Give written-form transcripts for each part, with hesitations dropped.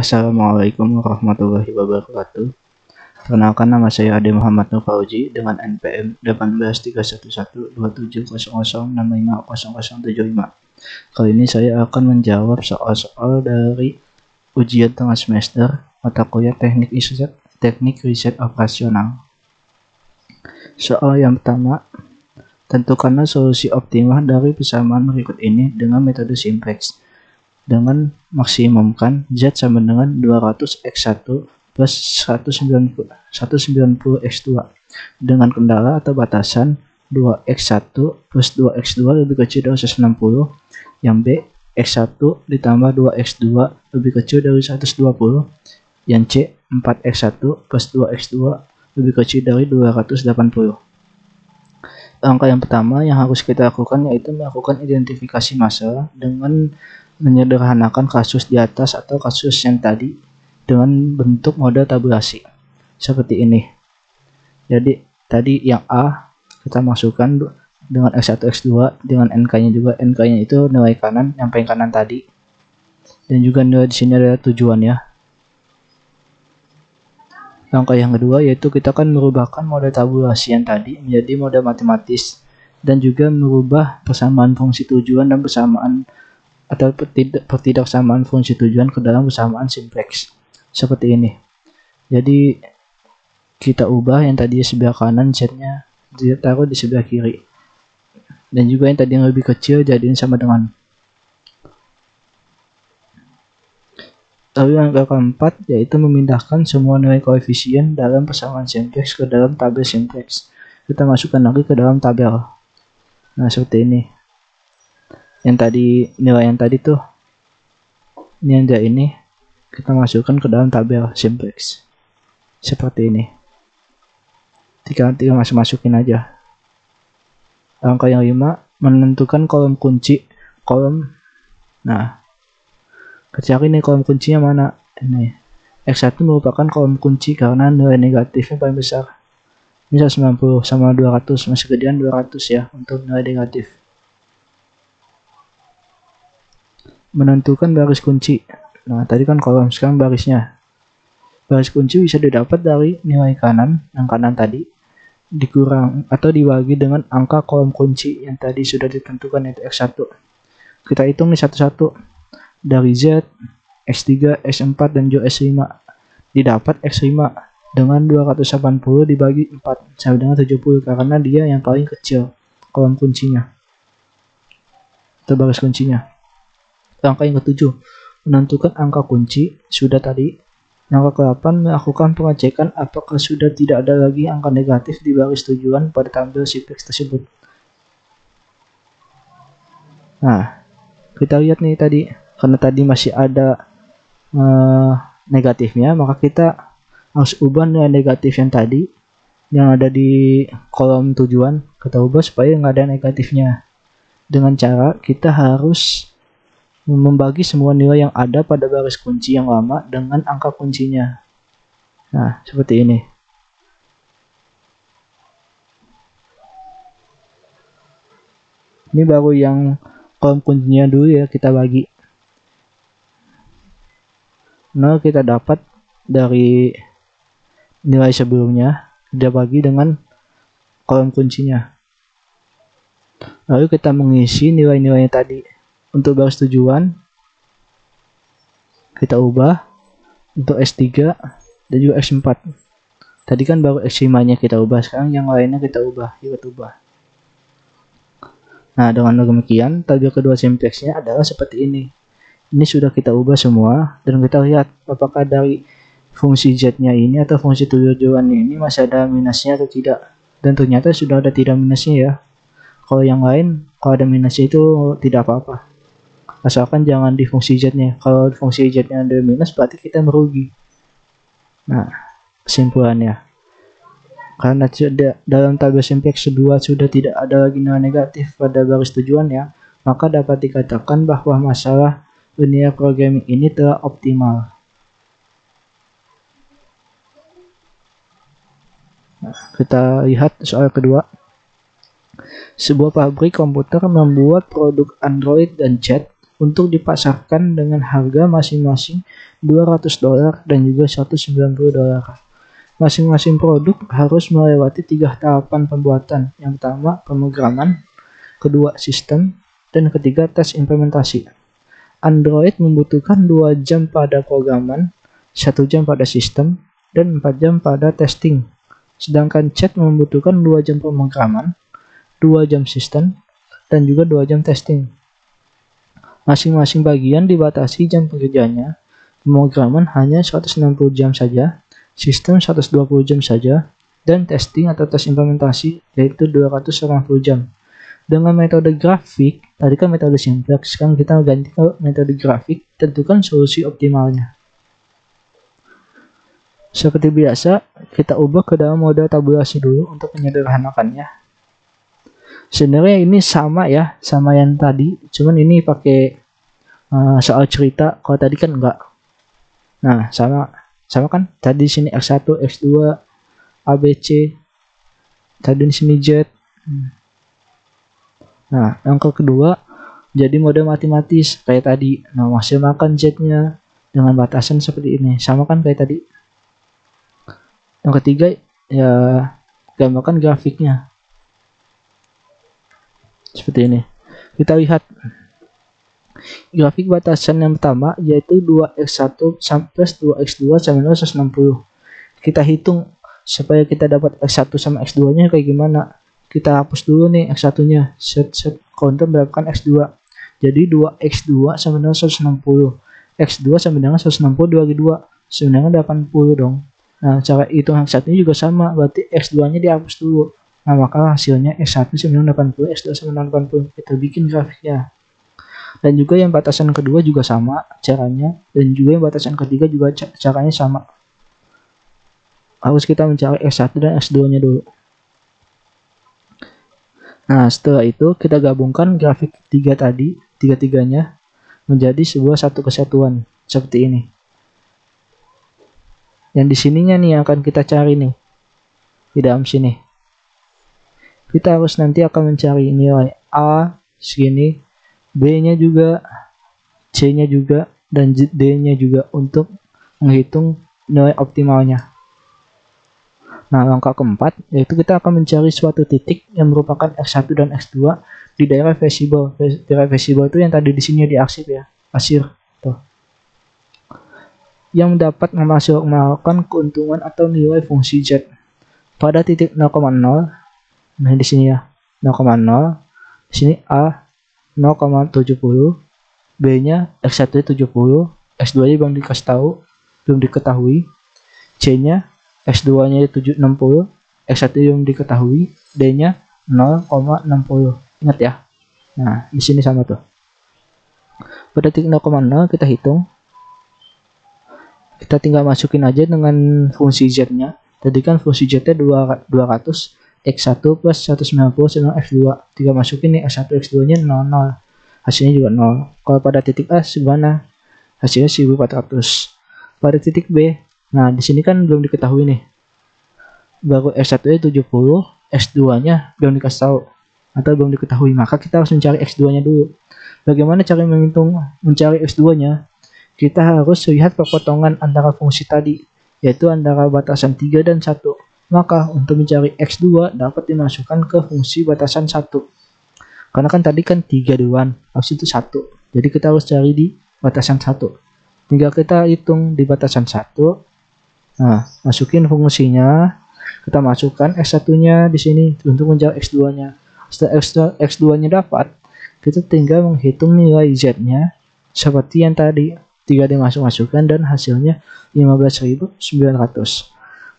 Assalamualaikum warahmatullahi wabarakatuh. Perkenalkan, nama saya Ade Muhammad Nur Fauzi dengan NPM 183112700650075. Kali ini saya akan menjawab soal-soal dari ujian tengah semester mata kuliah Teknik Riset Operasional. Soal yang pertama, tentukanlah solusi optimal dari persamaan berikut ini dengan metode simplex. Dengan maksimumkan Z sama dengan 200x1 plus 190x2 dengan kendala atau batasan 2x1 plus 2x2 lebih kecil dari 160, yang B, x1 ditambah 2x2 lebih kecil dari 120, yang C, 4x1 plus 2x2 lebih kecil dari 280. Langkah yang pertama yang harus kita lakukan yaitu melakukan identifikasi masalah dengan menyederhanakan kasus di atas atau kasus yang tadi dengan bentuk model tabulasi seperti ini. Jadi tadi yang A kita masukkan dengan x1 x2 dengan NK-nya juga, NK-nya itu nilai kanan yang paling kanan tadi, dan juga nilai di sini adalah tujuan ya. Langkah yang kedua yaitu kita akan merubahkan model tabulasi yang tadi menjadi model matematis dan juga merubah persamaan fungsi tujuan dan persamaan atau pertidaksamaan fungsi tujuan ke dalam persamaan simplex seperti ini. Jadi kita ubah yang tadi sebelah kanan Z-nya taruh di sebelah kiri, dan juga yang tadi yang lebih kecil jadiin sama dengan. Lalu langkah keempat yaitu memindahkan semua nilai koefisien dalam persamaan simplex ke dalam tabel simplex. Kita masukkan lagi ke dalam tabel. Nah seperti ini. Yang tadi nilai yang tadi tuh ini yang ini kita masukkan ke dalam tabel simplex seperti ini. Tinggal masukin aja. Langkah yang 5, menentukan kolom kunci kolom. Nah, cari nih kolom kuncinya mana. Ini x1 merupakan kolom kunci karena nilai negatifnya paling besar. Ini 190 sama 200, masih gedean 200 ya untuk nilai negatif. Menentukan baris kunci. Nah tadi kan kolom, sekarang barisnya. Baris kunci bisa didapat dari nilai kanan yang kanan tadi dikurang atau dibagi dengan angka kolom kunci yang tadi sudah ditentukan yaitu x1. Kita hitung nih satu-satu. Dari Z, x3, x4 dan juga x5 didapat x5 dengan 280 dibagi 4 sama dengan 70 karena dia yang paling kecil kolom kuncinya atau baris kuncinya. Langkah yang ketujuh, menentukan angka kunci sudah tadi. Langkah ke-8, melakukan pengecekan apakah sudah tidak ada lagi angka negatif di baris tujuan pada tabel simplex tersebut. Nah, kita lihat nih tadi, karena tadi masih ada negatifnya, maka kita harus ubah nilai negatif yang tadi yang ada di kolom tujuan, kita ubah supaya nggak ada negatifnya. Dengan cara kita harus membagi semua nilai yang ada pada baris kunci yang lama dengan angka kuncinya. Nah, seperti ini. Ini baru yang kolom kuncinya dulu ya kita bagi. 0 kita dapat dari nilai sebelumnya, kita bagi dengan kolom kuncinya. Lalu kita mengisi nilai-nilainya tadi. Untuk baris tujuan kita ubah untuk x3 dan juga x4. Tadi kan baru x5 nya kita ubah, sekarang yang lainnya kita ubah. Nah dengan demikian tabel kedua simplexnya adalah seperti ini. Ini sudah kita ubah semua dan kita lihat apakah dari fungsi z-nya ini atau fungsi tujuan ini masih ada minusnya atau tidak, dan ternyata sudah ada tidak minusnya ya. Kalau yang lain kalau ada minusnya itu tidak apa-apa, asalkan jangan di fungsi z-nya. Kalau fungsi z-nya ada minus berarti kita merugi. Nah, kesimpulannya, karena dalam tabel simplex 2 sudah tidak ada lagi nilai negatif pada baris tujuannya, maka dapat dikatakan bahwa masalah linear programming ini telah optimal. Nah, kita lihat soal kedua. Sebuah pabrik komputer membuat produk Android dan chat untuk dipasarkan dengan harga masing-masing $200 dan juga $190. Masing-masing produk harus melewati 3 tahapan pembuatan. Yang pertama, pemrograman, kedua, sistem, dan ketiga, tes implementasi. Android membutuhkan 2 jam pada programan, 1 jam pada sistem, dan 4 jam pada testing. Sedangkan chat membutuhkan 2 jam pemrograman, 2 jam sistem, dan juga 2 jam testing. Masing-masing bagian dibatasi jam kerjanya. Pemrograman hanya 160 jam saja, sistem 120 jam saja, dan testing atau tes implementasi yaitu 280 jam. Dengan metode grafik, tadi kan metode simplex, sekarang kita ganti ke metode grafik, tentukan solusi optimalnya. Seperti biasa, kita ubah ke dalam mode tabulasi dulu untuk menyederhanakannya. Sebenarnya ini sama ya, sama yang tadi, cuman ini pakai soal cerita, kalau tadi kan enggak. Nah, sama kan? Tadi sini X1, X2, ABC, tadi di sini Z. Nah, yang kedua jadi mode matematis kayak tadi. Nah, maksimalkan Z-nya dengan batasan seperti ini. Sama kan kayak tadi. Yang ketiga ya gambarkan grafiknya. Seperti ini. Kita lihat grafik batasan yang pertama yaitu 2x1 plus 2x2 sama 160. Kita hitung supaya kita dapat x1 sama x2-nya kayak gimana. Kita hapus dulu nih x1-nya. Set counter berapkan x2. Jadi 2x2 sama dengan 160. X2 sama dengan 160 dibagi 2. Sebenarnya 80 dong. Nah, cara hitung x1-nya juga sama. Berarti x2-nya dihapus dulu. Nah, maka hasilnya x1 sama dengan 80, x2 sama dengan 80. Kita bikin grafiknya. Dan juga yang batasan kedua juga sama caranya. Dan juga yang batasan ketiga juga caranya sama. Harus kita mencari x1 dan x2-nya dulu. Nah, setelah itu kita gabungkan grafik tiga-tiganya menjadi sebuah satu kesatuan seperti ini. Yang di sininya nih yang akan kita cari nih. Di dalam sini. Kita harus nanti akan mencari nilai A segini, B-nya juga, C-nya juga, dan D-nya juga untuk menghitung nilai optimalnya. Nah, langkah keempat, yaitu kita akan mencari suatu titik yang merupakan X1 dan X2 di daerah visible. Daerah visible itu yang tadi di sini diarsip ya, arsir. Tuh. Yang dapat memaksimalkan keuntungan atau nilai fungsi Z. Pada titik 0,0, nah di sini ya, 0,0, di sini A 0,70, B-nya X1 70, X2-nya belum dikasih tahu, belum diketahui, C-nya X2-nya 760, X1 yang diketahui, D-nya 0,60. Ingat ya. Nah, di sini sama tuh. Pada titik 0,0 kita hitung. Kita tinggal masukin aja dengan fungsi Z-nya. Tadi kan fungsi Z-nya 200, X1 plus 190 sama X2. Tinggal masukin nih X1, X2-nya 00. Hasilnya juga 0. Kalau pada titik A segimana? Hasilnya 1400. Pada titik B, nah, di sini kan belum diketahui nih. Baru X1-nya 70, X2-nya belum dikasih tahu atau belum diketahui. Maka kita harus mencari X2-nya dulu. Bagaimana cara mencari X2-nya? Kita harus lihat perpotongan antara fungsi tadi, yaitu antara batasan 3 dan 1. Maka untuk mencari X2 dapat dimasukkan ke fungsi batasan 1. Karena kan tadi kan 3 duluan, habis itu 1. Jadi kita harus cari di batasan 1. Tinggal kita hitung di batasan 1. Nah, masukin fungsinya. Kita masukkan X1-nya di sini untuk mencari X2-nya. Setelah X2-nya dapat, kita tinggal menghitung nilai Z-nya seperti yang tadi. 3 dimasukkan dan hasilnya 15.900.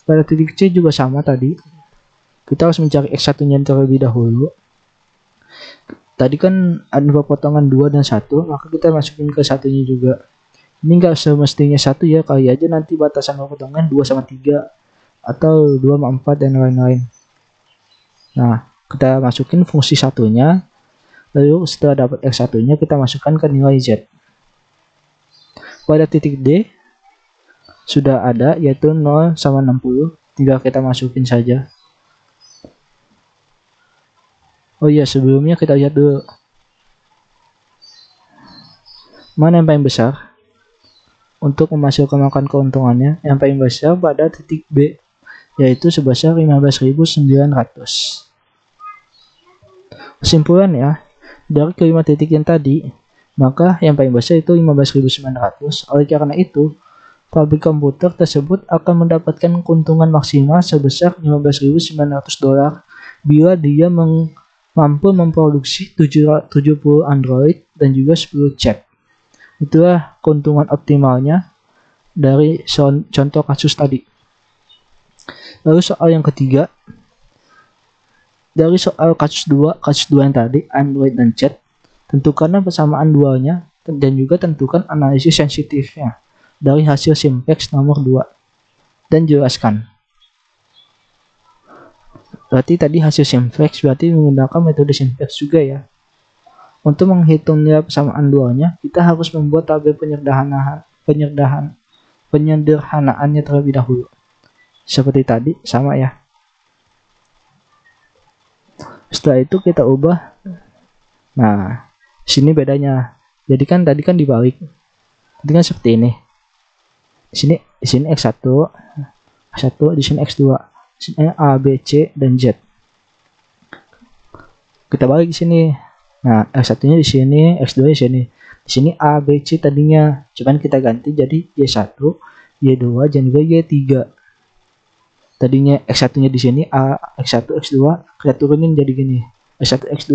Pada titik C juga sama tadi. Kita harus mencari X1-nya terlebih dahulu. Tadi kan ada potongan 2 dan 1, maka kita masukin ke 1-nya juga. Ini enggak semestinya 1 ya, kali aja nanti batasan potongan 2 sama 3 atau 2 sama 4 dan lain-lain. Nah, kita masukin fungsi 1-nya. Lalu setelah dapat X1-nya kita masukkan ke nilai Z. Pada titik D sudah ada, yaitu 0 sama 60. Tinggal kita masukin saja. Oh iya, sebelumnya kita lihat dulu. Mana yang paling besar? Untuk memaksimalkan keuntungannya, yang paling besar pada titik B, yaitu sebesar 15.900. Kesimpulan ya, dari kelima titik yang tadi, maka yang paling besar itu 15.900. Oleh karena itu, pabrik komputer tersebut akan mendapatkan keuntungan maksimal sebesar 15.900 dolar bila dia mampu memproduksi 70 Android dan juga 10 chip. Itulah keuntungan optimalnya dari contoh kasus tadi. Lalu soal yang ketiga, dari soal kasus 2 yang tadi, Android dan chat, tentukanlah persamaan dualnya dan juga tentukan analisis sensitifnya dari hasil simplex nomor 2 dan jelaskan. Berarti tadi hasil simplex berarti menggunakan metode simplex juga ya. Untuk menghitung nilai persamaan dualnya, kita harus membuat tabel penyederhanaannya terlebih dahulu. Seperti tadi, sama ya. Setelah itu kita ubah. Nah, sini bedanya. Jadi kan tadi kan dibalik. Tadi kan seperti ini. Di sini X1, di sini X2. Di sini A, B, C dan Z. Kita balik di sini. Nah, X1-nya di sini, X2 di sini. Di sini A, B, C tadinya, cuman kita ganti jadi Y1, Y2 dan juga Y3. Tadinya X1-nya di sini A, X1, X2, kita turunin jadi gini, X1, X2.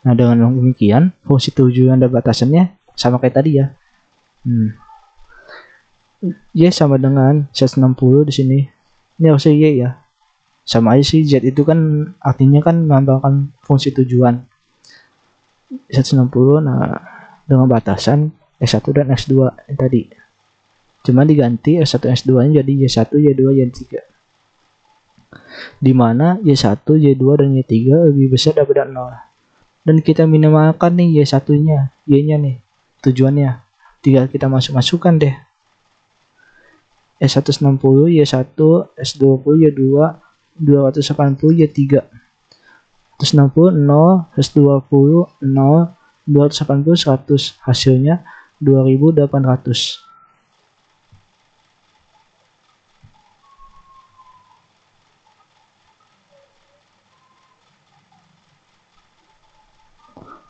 Nah, dengan demikian, fungsi tujuan dan batasannya sama kayak tadi ya. Y sama dengan 160 di sini. Ini harusnya Y ya. Sama aja sih, Z itu kan artinya kan melambangkan fungsi tujuan. 160, nah dengan batasan X1 dan X2 yang tadi. Cuma diganti X1 X2 nya jadi Y1, Y2, Y3. Dimana Y1, Y2 dan Y3 lebih besar daripada 0. Dan kita minimalkan nih Y1 nya, Y nya nih, tujuannya. Tinggal kita masukkan deh. S160, Y1, S20, Y2, 280, Y3. 160, 0, 120, 0, 280, 100. Hasilnya 2800.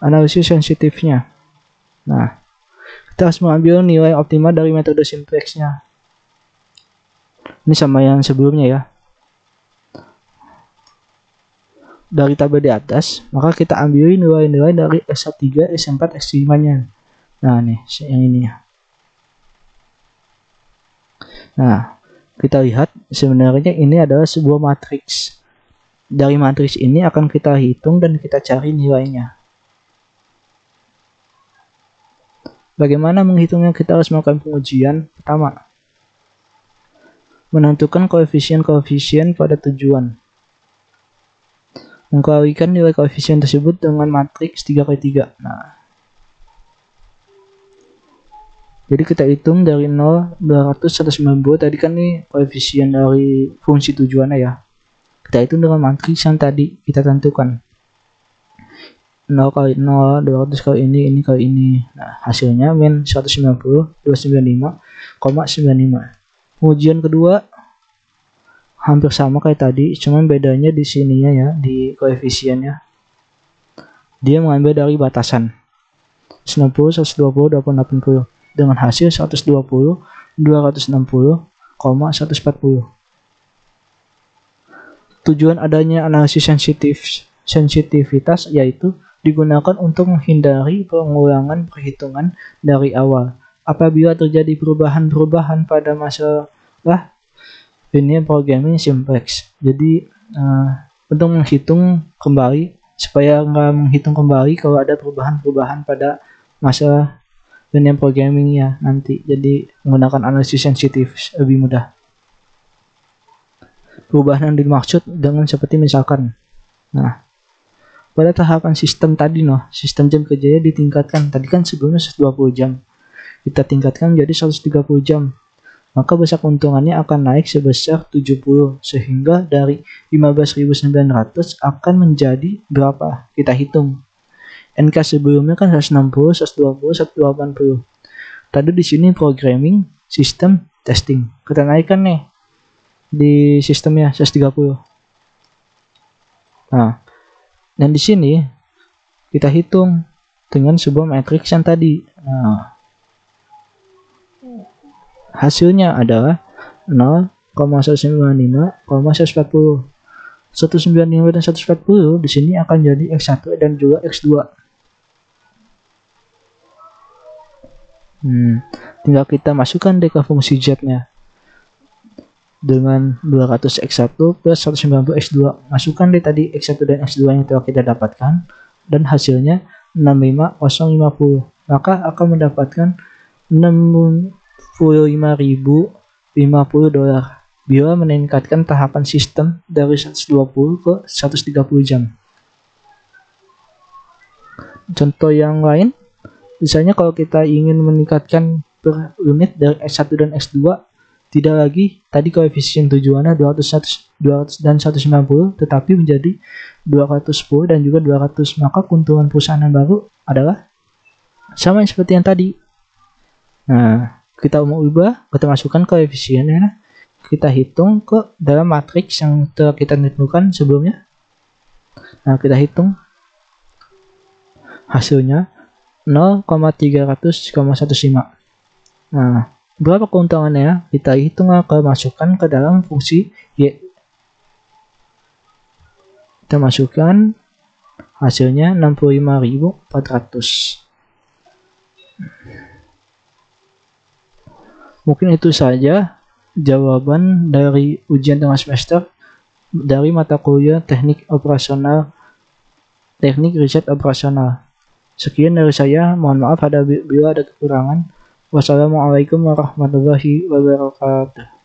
Analisis sensitifnya. Nah, kita harus mengambil nilai optimal dari metode simplexnya. Ini sama yang sebelumnya ya. Dari tabel di atas, maka kita ambil nilai-nilai dari S3, S4, S5-nya. Nah, nih, yang ini ya. Nah, kita lihat sebenarnya ini adalah sebuah matriks. Dari matriks ini akan kita hitung dan kita cari nilainya. Bagaimana menghitungnya? Kita harus melakukan pengujian. Pertama, menentukan koefisien-koefisien pada tujuan. Mengkalikan nilai koefisien tersebut dengan matriks 3x3. Nah, jadi kita hitung dari 0, 200, 190. Tadi kan nih koefisien dari fungsi tujuannya ya. Kita hitung dengan matriks yang tadi kita tentukan. 0 kali 0, 200 kali ini kali ini. Nah, hasilnya min 190, 295,95. Pengujian kedua hampir sama kayak tadi, cuman bedanya di sininya ya, di koefisiennya. Dia mengambil dari batasan 90, 120, 80 dengan hasil 120, 260,140. Tujuan adanya analisis sensitivitas yaitu digunakan untuk menghindari pengulangan perhitungan dari awal apabila terjadi perubahan-perubahan pada masalah ini programming simplex. Jadi untuk menghitung kembali supaya nggak menghitung kembali kalau ada perubahan-perubahan pada masalah ini programmingnya nanti. Jadi menggunakan analisis sensitif lebih mudah. Perubahan yang dimaksud dengan seperti misalkan, nah pada tahapan sistem tadi sistem jam kerjanya ditingkatkan. Tadi kan sebelumnya 120 jam, kita tingkatkan jadi 130 jam. Maka besar keuntungannya akan naik sebesar 70, sehingga dari 15.900 akan menjadi berapa? Kita hitung. NK sebelumnya kan 160, 120, 180. Tadi di sini programming, sistem, testing. Kita naikkan nih di sistemnya 130. Nah, dan di sini kita hitung dengan sebuah matriks yang tadi. Nah, hasilnya adalah 0,195, 140. 195 dan 140 di sini akan jadi X1 dan juga X2. Tinggal kita masukkan deh ke fungsi Z-nya. Dengan 200 X1 plus 190 X2. Masukkan deh tadi X1 dan X2 yang telah kita dapatkan. Dan hasilnya 65050. Maka akan mendapatkan $65.050 bila meningkatkan tahapan sistem dari 120 ke 130 jam. Contoh yang lain, misalnya kalau kita ingin meningkatkan per unit dari X1 dan X2, tidak lagi tadi koefisien tujuannya 200 dan 190, tetapi menjadi 210 dan juga 200. Maka keuntungan perusahaan yang baru adalah sama seperti yang tadi. Nah, kita mau ubah, kita masukkan koefisiennya, kita hitung ke dalam matriks yang telah kita tentukan sebelumnya. Nah, kita hitung hasilnya 0,300,15. Nah, berapa keuntungannya? Kita hitung ke masukkan ke dalam fungsi Y. Kita masukkan hasilnya 65.400. Mungkin itu saja jawaban dari ujian tengah semester dari mata kuliah teknik riset operasional. Sekian dari saya, mohon maaf bila ada kekurangan. Wassalamualaikum warahmatullahi wabarakatuh.